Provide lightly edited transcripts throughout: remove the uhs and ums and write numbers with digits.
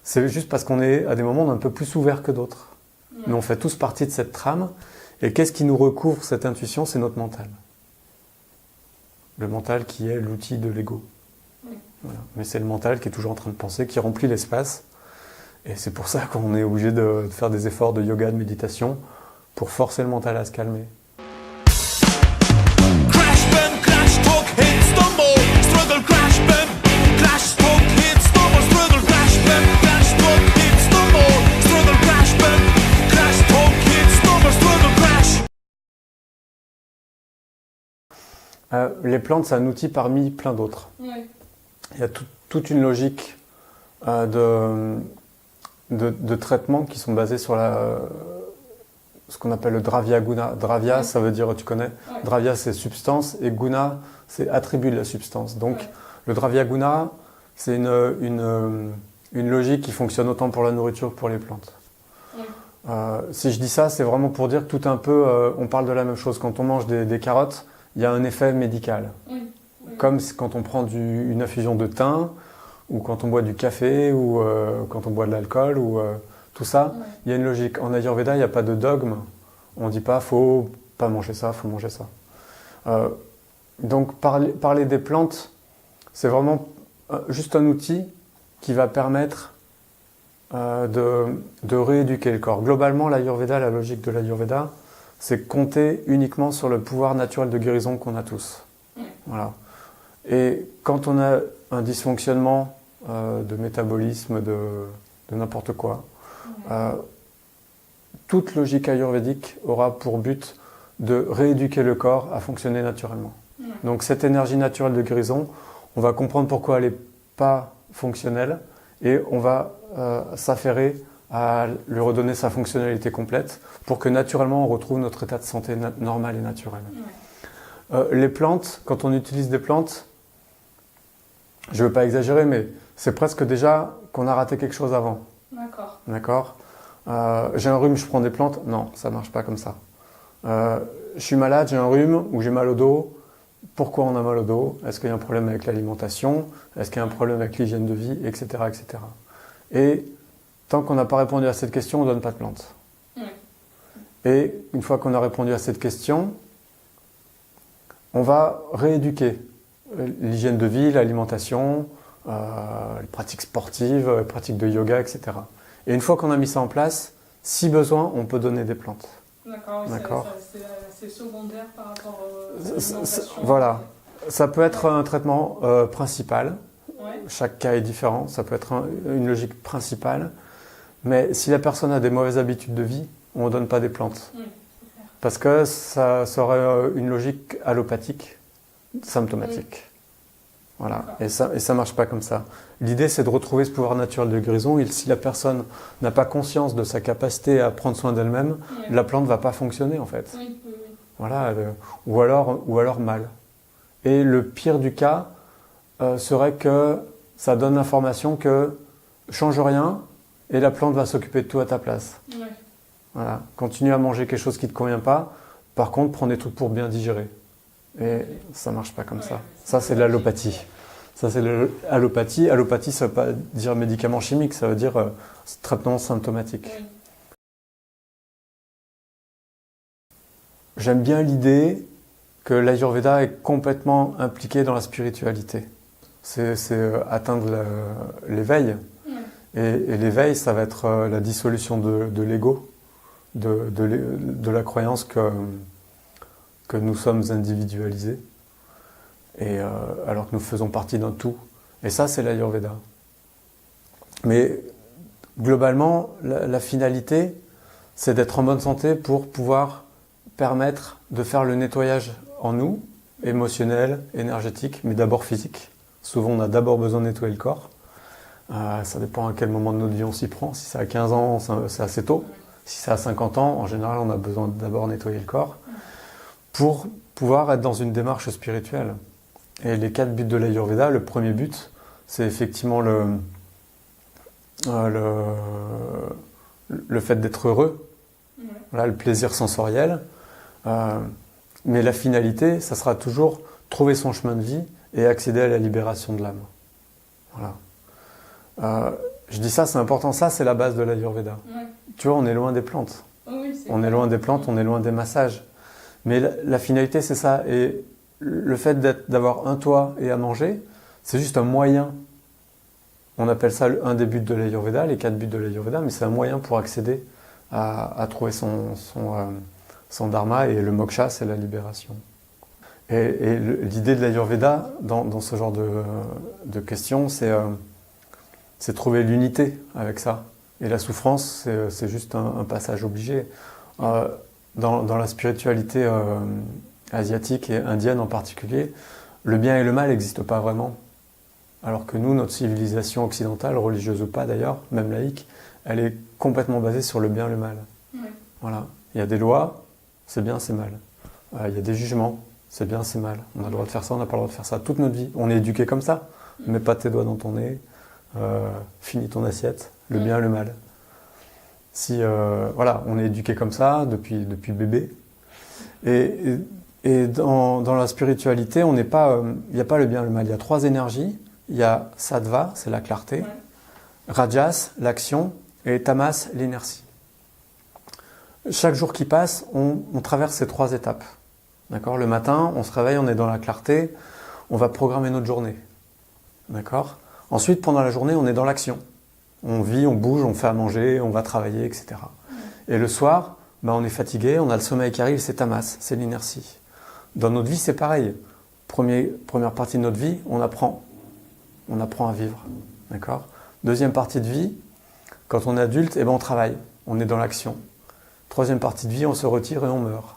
C'est juste parce qu'on est à des moments un peu plus ouverts que d'autres. Ouais. Mais on fait tous partie de cette trame. Et qu'est-ce qui nous recouvre cette intuition? C'est notre mental. Le mental qui est l'outil de l'ego. Ouais. Voilà. Mais c'est le mental qui est toujours en train de penser, qui remplit l'espace. Et c'est pour ça qu'on est obligé de faire des efforts de yoga, de méditation, pour forcer le mental à se calmer. Crash, bend, crash, talk, hit, stumble, struggle, crash, bend, crash, talk, hit, stumble, struggle, crash, bend, crash, talk, hit, stumble, struggle, crash, bend, crash, talk, hit, stumble, struggle, crash. Les plantes, c'est un outil parmi plein d'autres. Ouais. Il y a toute une logique de traitements qui sont basés sur ce qu'on appelle le Dravya Guna. Dravya, Ouais. ça veut dire, tu connais, Ouais. Dravya c'est substance et Guna c'est attribut de la substance. Donc Ouais. le Dravya Guna, c'est une logique qui fonctionne autant pour la nourriture que pour les plantes. Ouais. Si je dis ça, c'est vraiment pour dire que tout un peu, on parle de la même chose. Quand on mange des carottes, il y a un effet médical. Oui. Oui. Comme quand on prend une infusion de thym, ou quand on boit du café, ou quand on boit de l'alcool, ou tout ça, Ouais. il y a une logique. En Ayurveda, il n'y a pas de dogme. On ne dit pas, faut pas manger ça, faut manger ça. Donc parler des plantes, c'est vraiment juste un outil qui va permettre de rééduquer le corps. Globalement, l'Ayurveda, la logique de l'Ayurveda, c'est compter uniquement sur le pouvoir naturel de guérison qu'on a tous. Ouais. Voilà. Et quand on a un dysfonctionnement de métabolisme, de n'importe quoi, toute logique ayurvédique aura pour but de rééduquer le corps à fonctionner naturellement. Ouais. Donc cette énergie naturelle de guérison, on va comprendre pourquoi elle n'est pas fonctionnelle et on va s'affairer à lui redonner sa fonctionnalité complète pour que naturellement on retrouve notre état de santé normal et naturel. Ouais. Les plantes, quand on utilise des plantes, je ne veux pas exagérer, mais c'est presque déjà qu'on a raté quelque chose avant. D'accord. D'accord? J'ai un rhume, je prends des plantes? Non, ça ne marche pas comme ça. Je suis malade, j'ai un rhume ou j'ai mal au dos. Pourquoi on a mal au dos? Est-ce qu'il y a un problème avec l'alimentation? Est-ce qu'il y a un problème avec l'hygiène de vie? Etc. etc. Et tant qu'on n'a pas répondu à cette question, on ne donne pas de plantes. Ouais. Et une fois qu'on a répondu à cette question, on va rééduquer l'hygiène de vie, l'alimentation, les pratiques sportives, les pratiques de yoga, etc. Et une fois qu'on a mis ça en place, si besoin, on peut donner des plantes. D'accord. D'accord. C'est secondaire par rapport à Ça- l'alimentation. Voilà. Ça peut être un traitement principal. Ouais. Chaque cas est différent. Ça peut être une logique principale. Mais si la personne a des mauvaises habitudes de vie, on ne donne pas des plantes. Oui. Parce que ça aurait une logique allopathique, symptomatique. Voilà. Et ça ne marche pas comme ça. L'idée, c'est de retrouver ce pouvoir naturel de guérison. Et si la personne n'a pas conscience de sa capacité à prendre soin d'elle-même, Ouais. la plante ne va pas fonctionner en fait. Oui, oui, oui. Voilà. Ou alors mal. Et le pire du cas serait que ça donne l'information que change rien et la plante va s'occuper de tout à ta place. Ouais. Voilà. Continue à manger quelque chose qui ne te convient pas. Par contre, prends des trucs pour bien digérer. Et ça ne marche pas comme ça. Ça, c'est de l'allopathie. Ça, c'est de l'allopathie. Allopathie, ça ne veut pas dire médicament chimique, ça veut dire traitement symptomatique. Oui. J'aime bien l'idée que l'Ayurveda est complètement impliqué dans la spiritualité. C'est atteindre l'éveil. Ouais. Et l'éveil, ça va être la dissolution de l'ego, de la croyance que nous sommes individualisés, et, alors que nous faisons partie d'un tout. Et ça, c'est l'Ayurveda. Mais globalement, la finalité, c'est d'être en bonne santé pour pouvoir permettre de faire le nettoyage en nous, émotionnel, énergétique, mais d'abord physique. Souvent, on a d'abord besoin de nettoyer le corps. Ça dépend à quel moment de notre vie on s'y prend. Si c'est à 15 ans, c'est assez tôt. Si c'est à 50 ans, en général, on a besoin d'abord nettoyer le corps pour pouvoir être dans une démarche spirituelle. Et les 4 buts de l'Ayurveda, le premier but, c'est effectivement le fait d'être heureux, Ouais. voilà, le plaisir sensoriel. Mais la finalité, ça sera toujours trouver son chemin de vie et accéder à la libération de l'âme. Voilà. Je dis ça, c'est important. Ça, c'est la base de l'Ayurveda. Ouais. Tu vois, on est loin des plantes. Oh oui, c'est On est clair. loin des plantes, on est loin des massages. Mais la finalité, c'est ça. Et le fait d'avoir un toit et à manger, c'est juste un moyen. On appelle ça un des buts de l'Ayurveda, les 4 buts de l'Ayurveda, mais c'est un moyen pour accéder à trouver son dharma, et le moksha, c'est la libération. Et l'idée de l'Ayurveda, dans ce genre de questions, c'est trouver l'unité avec ça. Et la souffrance, c'est juste un passage obligé. Dans la spiritualité asiatique et indienne en particulier, le bien et le mal n'existent pas vraiment. Alors que nous, notre civilisation occidentale, religieuse ou pas d'ailleurs, même laïque, elle est complètement basée sur le bien et le mal. Ouais. Voilà. Il y a des lois, c'est bien, c'est mal. Il y a des jugements, c'est bien, c'est mal. On a le droit de faire ça, on n'a pas le droit de faire ça. Toute notre vie, on est éduqué comme ça. Mets pas tes doigts dans ton nez, finis ton assiette, le bien et le mal. Voilà, on est éduqué comme ça depuis bébé. Et dans la spiritualité, il n'y a pas le bien et le mal. Il y a 3 énergies. Il y a sattva, c'est la clarté, Ouais. rajas, l'action, et tamas, l'inertie. Chaque jour qui passe, on traverse ces 3 étapes. D'accord ? Le matin, on se réveille, on est dans la clarté, on va programmer notre journée. D'accord ? Ensuite, pendant la journée, on est dans l'action. On vit, on bouge, on fait à manger, on va travailler, etc. Et le soir, on est fatigué, on a le sommeil qui arrive, c'est tamas, c'est l'inertie. Dans notre vie, c'est pareil. Première partie de notre vie, on apprend à vivre. D'accord ? Deuxième partie de vie, quand on est adulte, on travaille, on est dans l'action. Troisième partie de vie, on se retire et on meurt.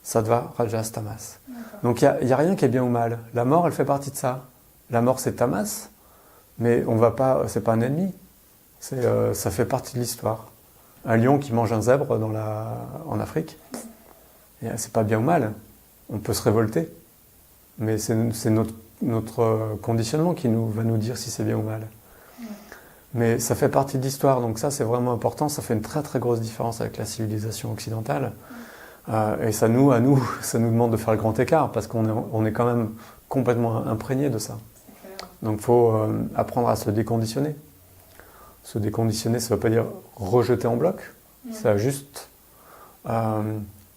Sattva, rajas, tamas. D'accord. Donc il n'y a rien qui est bien ou mal. La mort, elle fait partie de ça. La mort, c'est tamas, mais c'est pas un ennemi. Ça fait partie de l'histoire. Un lion qui mange un zèbre en Afrique, c'est pas bien ou mal. On peut se révolter, mais c'est notre conditionnement qui va nous dire si c'est bien ou mal. Mais ça fait partie de l'histoire, donc ça c'est vraiment important. Ça fait une très très grosse différence avec la civilisation occidentale. Et ça nous demande de faire le grand écart, parce qu'on est quand même complètement imprégné de ça. C'est clair. Donc il faut apprendre à se déconditionner. Se déconditionner, ça ne veut pas dire rejeter en bloc, c'est juste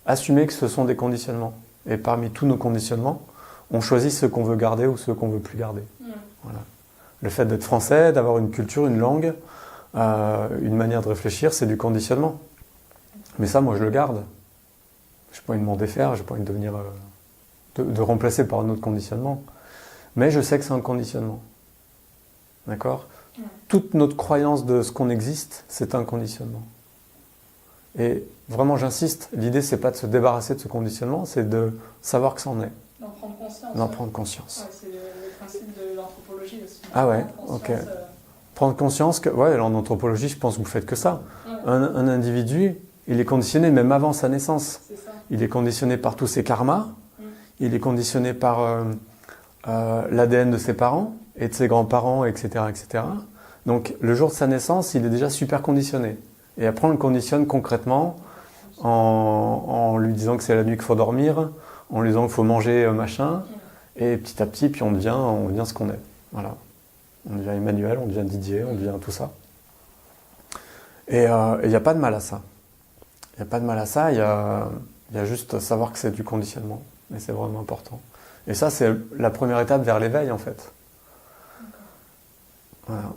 assumer que ce sont des conditionnements. Et parmi tous nos conditionnements, on choisit ceux qu'on veut garder ou ceux qu'on ne veut plus garder. Voilà. Le fait d'être français, d'avoir une culture, une langue, une manière de réfléchir, c'est du conditionnement. Mais ça, moi, je le garde. Je n'ai pas envie de m'en défaire, je n'ai pas envie de devenir de remplacer par un autre conditionnement. Mais je sais que c'est un conditionnement. D'accord ? Toute notre croyance de ce qu'on existe, c'est un conditionnement. Et vraiment, j'insiste, l'idée, c'est pas de se débarrasser de ce conditionnement, c'est de savoir que c'en est, D'en prendre conscience. d'en prendre conscience. Ouais, c'est le principe de l'anthropologie aussi. Ah ouais, Prendre ok. conscience, Prendre conscience que, en anthropologie, je pense que vous faites que ça. ouais, Un individu, il est conditionné même avant sa naissance. c'est ça. Il est conditionné par tous ses karmas, il est conditionné par l'ADN de ses parents et de ses grands-parents, etc., etc. Donc, le jour de sa naissance, il est déjà super conditionné. Et après, on le conditionne concrètement en lui disant que c'est la nuit qu'il faut dormir, en lui disant qu'il faut manger machin, et petit à petit, puis on devient ce qu'on est. Voilà. On devient Emmanuel, on devient Didier, on devient tout ça. Et il n'y a pas de mal à ça. Il n'y a pas de mal à ça, il y a juste savoir que c'est du conditionnement. Et c'est vraiment important. Et ça, c'est la première étape vers l'éveil, en fait. Voilà.